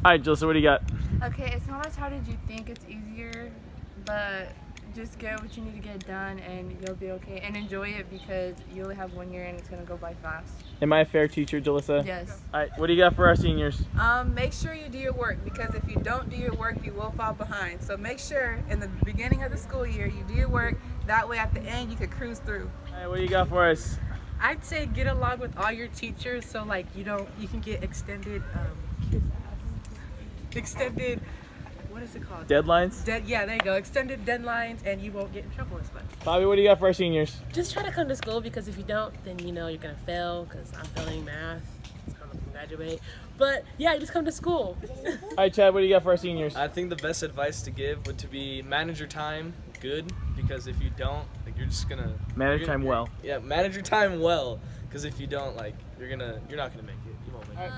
All right, Jill, so what do you got? Okay, it's not as hard as you think. It's easier, but just get what you need to get done and you'll be okay. And enjoy it because you only have 1 year and it's going to go by fast. Am I a fair teacher, Jalissa? Yes. All right, what do you got for our seniors? Make sure you do your work, because if you don't do your work, you will fall behind. So make sure in the beginning of the school year you do your work. That way at the end you can cruise through. All right, what do you got for us? I'd say get along with all your teachers, so like you can get extended what is it called? Deadlines? Yeah, there you go. Extended deadlines, and you won't get in trouble as much. Bobby, what do you got for our seniors? Just try to come to school, because if you don't, then you know you're gonna fail, because I'm failing math. It's kind of graduate. But yeah, just come to school. All right, Chad, what do you got for our seniors? I think the best advice to give would to be manage your time good, because if you don't, like, you're just gonna Manage time well. Yeah, manage your time well, because if you don't, like, you're not gonna make it. You won't make it.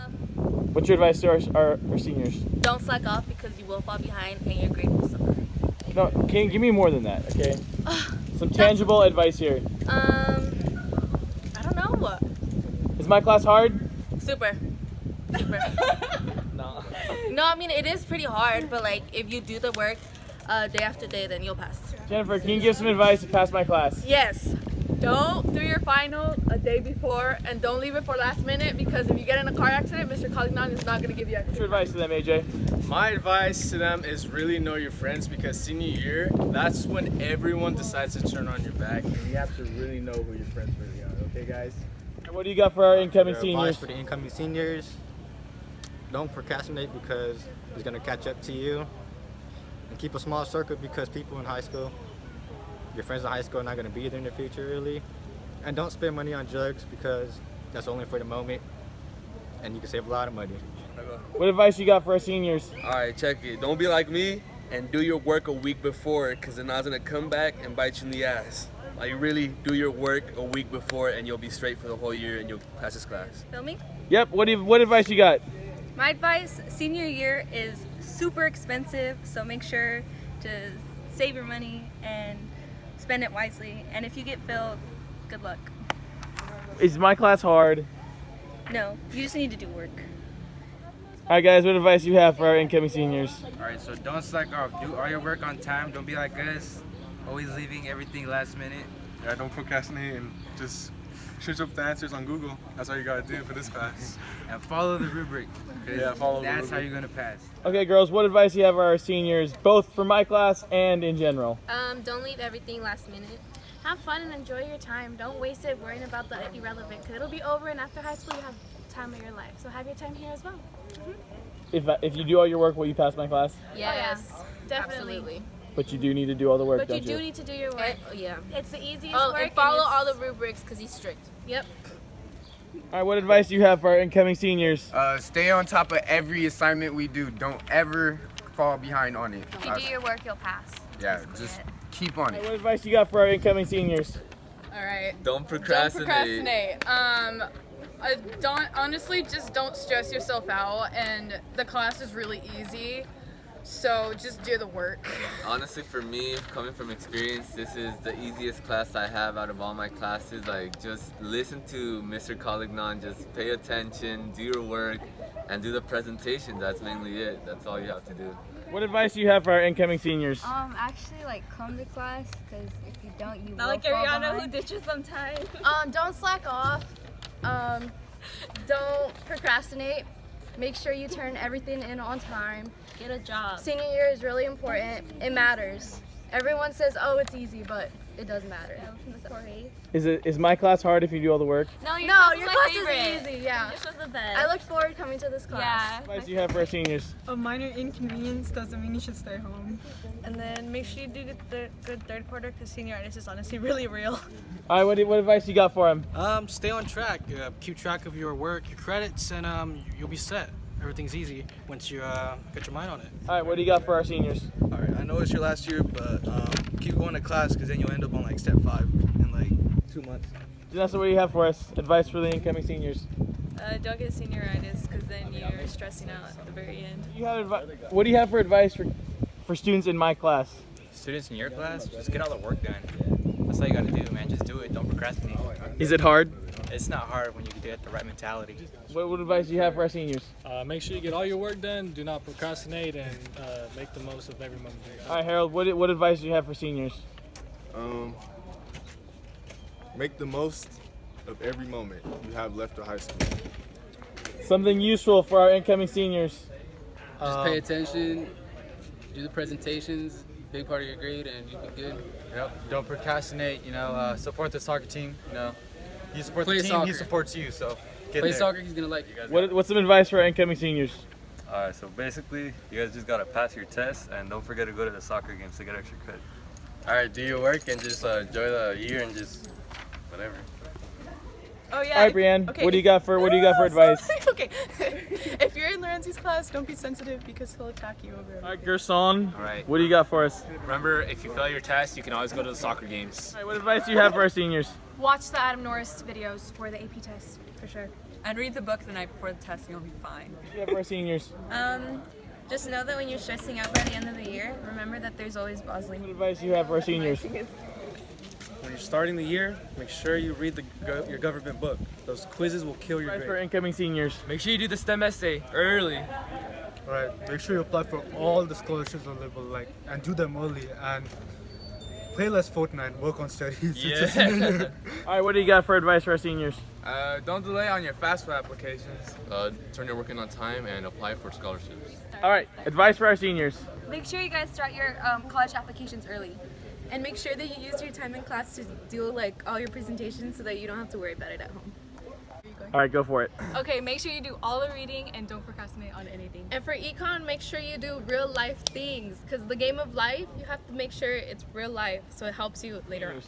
What's your advice to our seniors? Don't slack off because you will fall behind and your grade will suffer. No, can you give me more than that, okay? Some tangible advice here. I don't know. Is my class hard? Super. No. No, I mean, it is pretty hard, but like if you do the work day after day, then you'll pass. Jennifer, can you give some advice to pass my class? Yes. Don't do your final a day before and don't leave it for last minute because if you get in a car accident, Mr. Collignon is not going to give you What's extra. your advice to them, AJ? My advice to them is really know your friends, because senior year, that's when everyone decides to turn on your back. And you have to really know who your friends really are, okay, guys? What do you got for our incoming Your seniors? advice for the incoming seniors: don't procrastinate, because it's gonna catch up to you. And keep a small circle, because people in high school, your friends in high school, are not gonna be there in the future really. And don't spend money on drugs, because that's only for the moment, and you can save a lot of money. What advice you got for our seniors? Alright, check it. Don't be like me and do your work a week before, because then I was gonna come back and bite you in the ass. Like, really do your work a week before and you'll be straight for the whole year and you'll pass this class. Feel me? Yep, what advice you got? My advice, senior year is super expensive, so make sure to save your money and spend it wisely. And if you get failed, good luck. Is my class hard? No, you just need to do work. All right, guys, what advice you have for our incoming seniors? Alright, so don't slack off. Do all your work on time. Don't be like us, always leaving everything last minute. Yeah, don't procrastinate and just search up the answers on Google. That's all you gotta do for this class. And follow the rubric. Yeah, follow the That's how rubric. you're gonna pass. Okay, girls, what advice you have for our seniors, both for my class and in general? Don't leave everything last minute. Have fun and enjoy your time. Don't waste it worrying about the irrelevant, because it'll be over, and after high school you have time of your life. So have your time here as well. If you do all your work, will you pass my class? Yes, Definitely. absolutely. But you do need to do all the work, But you don't do need to do your work. Yeah. It's the easiest Oh, work. and follow it's- all the rubrics because he's strict. Yep. All right, what advice do you have for our incoming seniors? Stay on top of every assignment we do. Don't ever fall behind on it. If you do your work, you'll pass. Yeah, just keep on it. What advice you got for our incoming seniors? All right. Don't procrastinate. Honestly, just don't stress yourself out, and the class is really easy, so just do the work. Honestly, for me, coming from experience, this is the easiest class I have out of all my classes. Like, just listen to Mr. Collignon, just pay attention, do your work, and do the presentation. That's mainly it. That's all you have to do. What advice do you have for our incoming seniors? Actually, like, come to class, because if you don't, you Not will like fall Ariana who behind. ditches on time. Don't slack off. Don't procrastinate. Make sure you turn everything in on time. Get a job. Senior year is really important. It matters. Everyone says, oh, it's easy, but it does matter. Is my class hard if you do all the work? No, No, class your was class my favorite. is easy, yeah. This was the best. I look forward to coming to this class. What advice do you have for our seniors? A minor inconvenience doesn't mean you should stay home. And then make sure you do good third quarter, because senioritis is honestly really real. All right, what advice you got for him? Stay on track. Keep track of your work, your credits, and you'll be set. Everything's easy once you get your mind on it. All right, what do you got for our seniors? All right, I know it's your last year, but keep going to class, because then you'll end up on like step 5 in like 2 months. Janessa, what do you have for us? Advice for the incoming seniors? Don't get senioritis, because then you're stressing out at the very end. What do you have for advice for students in my class? Students in your class, just get all the work done. That's all you gotta do, man. Just do it. Don't procrastinate. Is it hard? it's not hard when you get the right mentality. What advice do you have for our seniors? Make sure you get all your work done. Do not procrastinate, and make the most of every moment. All right, Harold, what advice do you have for seniors? Make the most of every moment you have left of high school. Something useful for our incoming seniors. Just pay attention, do the presentations, big part of your grade, and you'll be good. Yep. Don't procrastinate. Support the soccer team. You support Play the team, soccer. he supports you. So get Play there. soccer, he's gonna like you. What's some advice for our incoming seniors? Alright, so basically, you guys just gotta pass your tests and don't forget to go to the soccer games to get extra credit. Alright, do your work and just enjoy the year and just whatever. Oh yeah. All right, Brienne. Okay. What do you got for advice? Okay. If you're in Lorenzi's class, don't be sensitive because he'll attack you over. All right, Gerson. All right. What do you got for us? Remember, if you fail your test, you can always go to the soccer games. All right, what advice do you have for our seniors? Watch the Adam Norris videos for the AP test, for sure. And read the book the night before the test and you'll be fine. What do you have for our seniors? Just know that when you're stressing out by the end of the year, remember that there's always Bosley. What advice do you have for our seniors? When you're starting the year, make sure you read your government book. Those quizzes will kill your Advice grade. for incoming seniors. Make sure you do the STEM essay early. Right. Make sure you apply for all the scholarships available, and do them early, and play less Fortnite, work on studies. Yeah. All right, what do you got for advice for our seniors? Don't delay on your FAFSA applications. Turn your work in on time and apply for scholarships. All right, advice for our seniors. Make sure you guys start your college applications early. And make sure that you use your time in class to do all your presentations so that you don't have to worry about it at home. All right, go for it. Okay, make sure you do all the reading and don't procrastinate on anything. And for econ, make sure you do real life things, because the game of life, you have to make sure it's real life, so it helps you later on.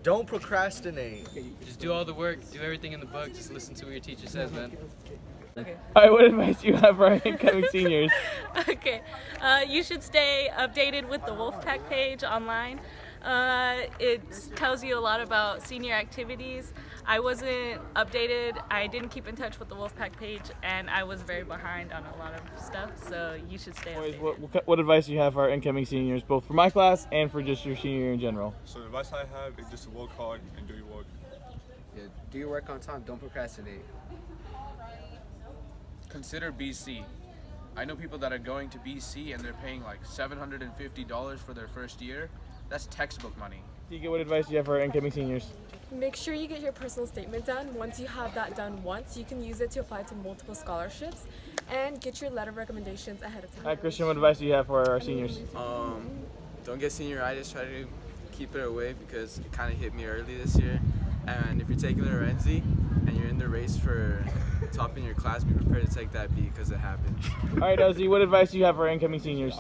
Don't procrastinate. Just do all the work, do everything in the book, just listen to what your teacher says, man. Okay. All right, what advice do you have for our incoming seniors? Okay, you should stay updated with the Wolfpack page online. It tells you a lot about senior activities. I wasn't updated, I didn't keep in touch with the Wolfpack page, and I was very behind on a lot of stuff, so you should stay updated. What advice do you have for our incoming seniors, both for my class and for just your senior year in general? So the advice I have is just to work hard and do your work. Yeah, do your work on time. Don't procrastinate. Consider BC. I know people that are going to BC and they're paying like $750 for their first year. That's textbook money. What advice do you have for our incoming seniors? Make sure you get your personal statement done. Once you have that done once, you can use it to apply to multiple scholarships and get your letter of recommendations ahead of time. All right, Christian, what advice do you have for our seniors? Don't get senioritis. Try to keep it away because it kind of hit me early this year. And if you're taking Lorenzi and you're in the race for top in your class, be prepared to take that B because it happened. All right, Ozzy, what advice do you have for our incoming seniors?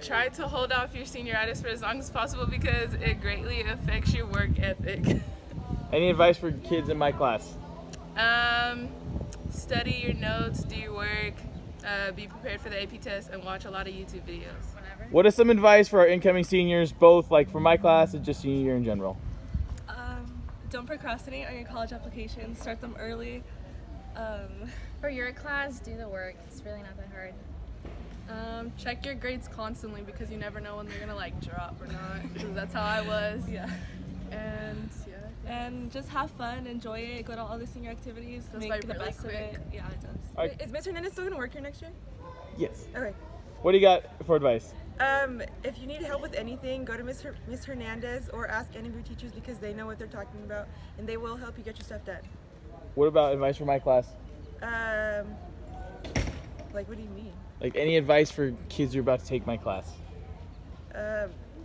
Try to hold off your senioritis for as long as possible because it greatly affects your work ethic. Any advice for kids in my class? Study your notes, do your work, be prepared for the AP test, and watch a lot of YouTube videos. What is some advice for our incoming seniors, both for my class and just senior year in general? Don't procrastinate on your college applications. Start them early. For your class, do the work. It's really not that hard. Check your grades constantly because you never know when they're gonna drop or not. Because that's how I was. Yeah. And And just have fun, enjoy it, go to all the senior activities, Goes make by the really best quick. of it. Yeah, it does. Alright. Is Ms. Hernandez still gonna work here next year? Yes. Okay. What do you got for advice? If you need help with anything, go to Ms. Hernandez or ask any of your teachers because they know what they're talking about and they will help you get your stuff done. What about advice for my class? Like, what do you mean? Any advice for kids who are about to take my class?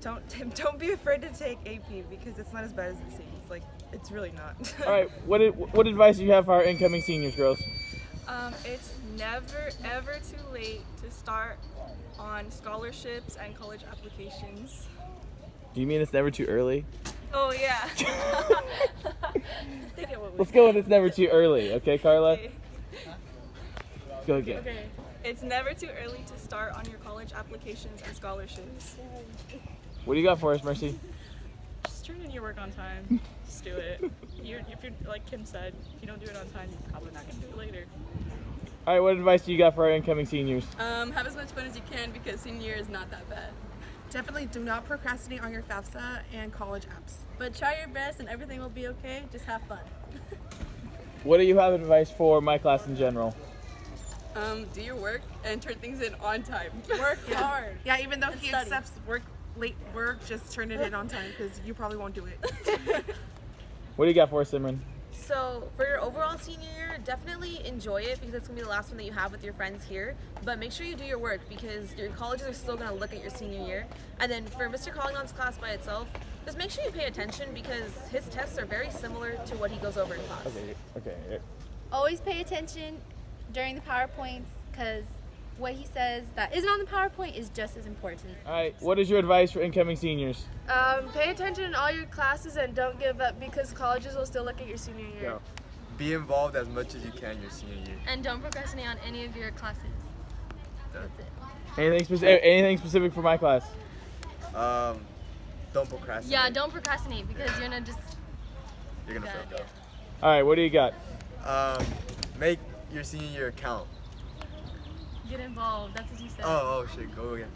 Don't be afraid to take AP because it's not as bad as it seems. Like, it's really not. All right, what advice do you have for our incoming seniors, girls? It's never ever too late to start on scholarships and college applications. Do you mean it's never too early? Oh yeah. Let's go and it's never too early, okay, Carla? Go again. Okay. It's never too early to start on your college applications and scholarships. What do you got for us, Mercy? Just turn in your work on time. Just do it. If you're, like Kim said, if you don't do it on time, you're probably not going to do it later. All right, what advice do you got for our incoming seniors? Have as much fun as you can because senior year is not that bad. Definitely do not procrastinate on your FAFSA and college apps. But try your best and everything will be okay. Just have fun. What do you have advice for my class in general? Do your work and turn things in on time. Work hard. Yeah, even though And he study. accepts late work, just turn it in on time because you probably won't do it. What do you got for us, Simran? So for your overall senior year, definitely enjoy it because it's gonna be the last one that you have with your friends here. But make sure you do your work because your colleges are still gonna look at your senior year. And then for Mr. Collingon's class by itself, just make sure you pay attention because his tests are very similar to what he goes over in class. Okay. Always pay attention during the PowerPoints because what he says that isn't on the PowerPoint is just as important. All right. What is your advice for incoming seniors? Pay attention in all your classes and don't give up because colleges will still look at your senior year. Be involved as much as you can your senior year. And don't procrastinate on any of your classes. That's it. Anything specific for my class? Don't procrastinate. Yeah, don't procrastinate because you're gonna You're gonna fail. All right. What do you got? Make your senior year count. get involved. That's what you said. Oh shit. Go again.